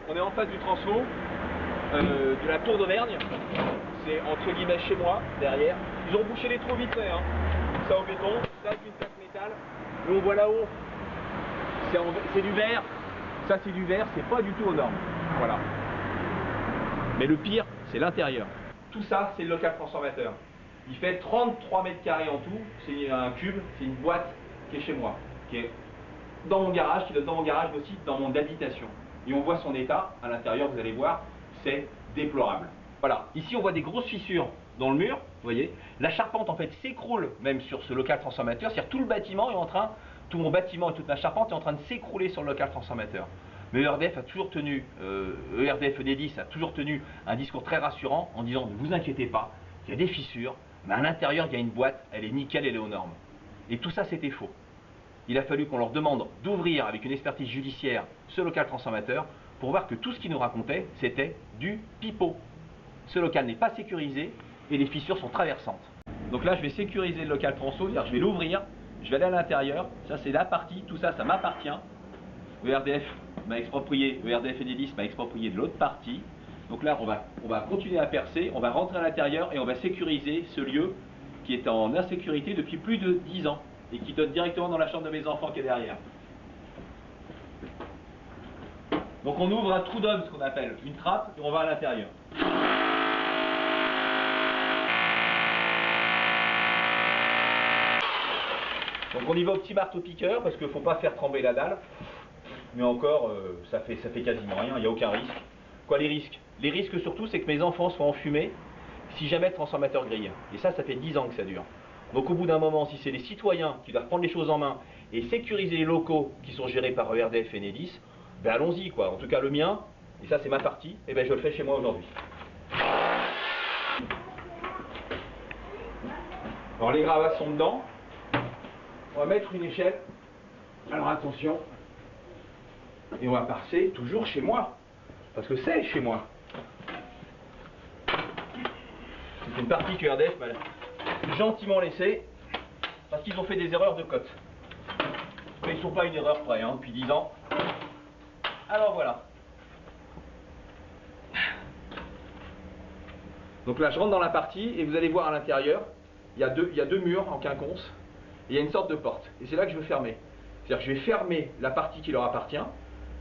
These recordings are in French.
on est en face du transfo de la tour d'Auvergne. C'est entre guillemets chez moi, derrière. Ils ont bouché les trous vite fait, hein. Ça au béton, ça c'est une plaque métal. Et on voit là-haut, c'est du verre. Ça c'est du verre, c'est pas du tout aux normes. Voilà. Mais le pire, c'est l'intérieur. Tout ça, c'est le local transformateur. Il fait 33 mètres carrés en tout. C'est un cube, c'est une boîte qui est chez moi, qui est dans mon garage, qui donne dans mon garage, mais aussi dans mon habitation. Et on voit son état à l'intérieur, vous allez voir, c'est déplorable. Voilà, ici on voit des grosses fissures dans le mur, vous voyez. La charpente en fait s'écroule même sur ce local transformateur, c'est-à-dire tout le bâtiment est en train, tout mon bâtiment et toute ma charpente est en train de s'écrouler sur le local transformateur. Mais ERDF a toujours tenu, ERDF Enedis a toujours tenu un discours très rassurant en disant ne vous inquiétez pas, il y a des fissures, mais à l'intérieur il y a une boîte, elle est nickel, elle est aux normes. Et tout ça c'était faux. Il a fallu qu'on leur demande d'ouvrir avec une expertise judiciaire ce local transformateur pour voir que tout ce qu'ils nous racontaient, c'était du pipeau. Ce local n'est pas sécurisé et les fissures sont traversantes. Donc là, je vais sécuriser le local transfo, c'est-à-dire je vais l'ouvrir, je vais aller à l'intérieur, ça c'est la partie, tout ça, ça m'appartient. ERDF m'a exproprié, ERDF Enedis m'a exproprié de l'autre partie. Donc là, on va continuer à percer, on va rentrer à l'intérieur et on va sécuriser ce lieu qui est en insécurité depuis plus de 10 ans. Et qui donne directement dans la chambre de mes enfants qui est derrière. Donc on ouvre un trou d'homme, ce qu'on appelle une trappe, et on va à l'intérieur. Donc on y va au petit marteau-piqueur, parce qu'il ne faut pas faire trembler la dalle. Mais encore, ça fait quasiment rien, il n'y a aucun risque. Quoi les risques? Les risques surtout, c'est que mes enfants soient enfumés si jamais le transformateur grille. Et ça fait 10 ans que ça dure. Donc au bout d'un moment, si c'est les citoyens qui doivent prendre les choses en main et sécuriser les locaux qui sont gérés par ERDF et Enedis, ben allons-y quoi. En tout cas le mien, et ça c'est ma partie, et ben je le fais chez moi aujourd'hui. Alors les gravats sont dedans. On va mettre une échelle. Alors attention. Et on va passer toujours chez moi. Parce que c'est chez moi. C'est une partie que ERDF m'a gentiment laissée. Parce qu'ils ont fait des erreurs de cote. Mais ils ne sont pas une erreur près, hein, depuis 10 ans. Alors voilà. Donc là, je rentre dans la partie et vous allez voir à l'intérieur, il y a deux murs en quinconce et il y a une sorte de porte. Et c'est là que je veux fermer. C'est-à-dire que je vais fermer la partie qui leur appartient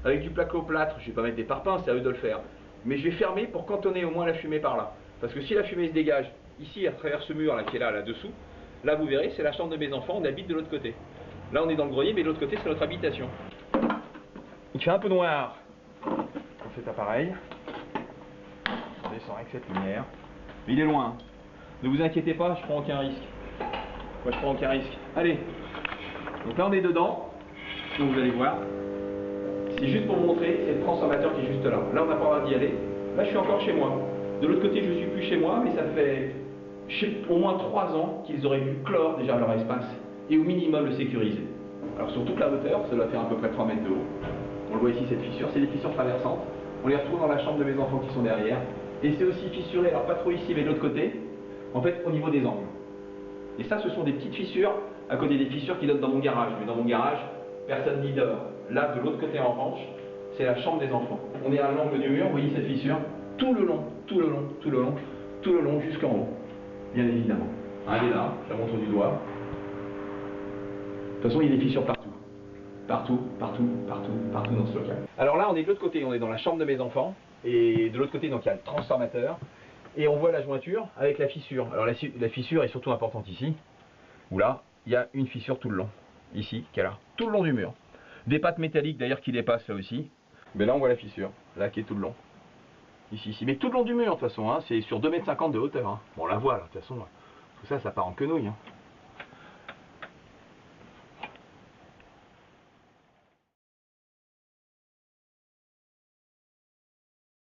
avec du placo-plâtre. Je ne vais pas mettre des parpaings, c'est à eux de le faire. Mais je vais fermer pour cantonner au moins la fumée par là. Parce que si la fumée se dégage ici à travers ce mur là qui est là-dessous, là vous verrez, c'est la chambre de mes enfants, on habite de l'autre côté. Là on est dans le grenier, mais de l'autre côté c'est notre habitation. Il fait un peu noir dans cet appareil. On descend avec cette lumière. Mais il est loin. Ne vous inquiétez pas, je prends aucun risque. Moi je prends aucun risque. Allez. Donc là on est dedans. Donc vous allez voir. C'est juste pour vous montrer, c'est le transformateur qui est juste là. Là on n'a pas le droit d'y aller. Là je suis encore chez moi. De l'autre côté je ne suis plus chez moi, mais ça fait au moins 3 ans qu'ils auraient dû clore déjà leur espace et au minimum le sécuriser. Alors sur toute la hauteur, ça doit faire à peu près 3 mètres de haut. On le voit ici, cette fissure, c'est des fissures traversantes. On les retrouve dans la chambre de mes enfants qui sont derrière. Et c'est aussi fissuré, alors pas trop ici mais de l'autre côté, en fait au niveau des angles. Et ça ce sont des petites fissures à côté des fissures qui donnent dans mon garage. Mais dans mon garage, personne n'y dort. Là de l'autre côté en revanche, c'est la chambre des enfants. On est à l'angle du mur, vous voyez cette fissure, tout le long jusqu'en haut. Bien évidemment. Elle est là, je la montre du doigt. De toute façon il y a des fissures partout. Partout dans ce local. Alors là on est de l'autre côté, on est dans la chambre de mes enfants. Et de l'autre côté donc il y a le transformateur. Et on voit la jointure avec la fissure. Alors la fissure est surtout importante ici. Où là, il y a une fissure tout le long. Ici, qui est là. Tout le long du mur. Des pattes métalliques d'ailleurs qui dépassent là aussi. Mais là on voit la fissure. Là qui est tout le long. Ici. Mais tout le long du mur de toute façon. Hein, c'est sur 2,50 m de hauteur. Hein. Bon on la voit là de toute façon. Tout ça, ça part en quenouille. Hein.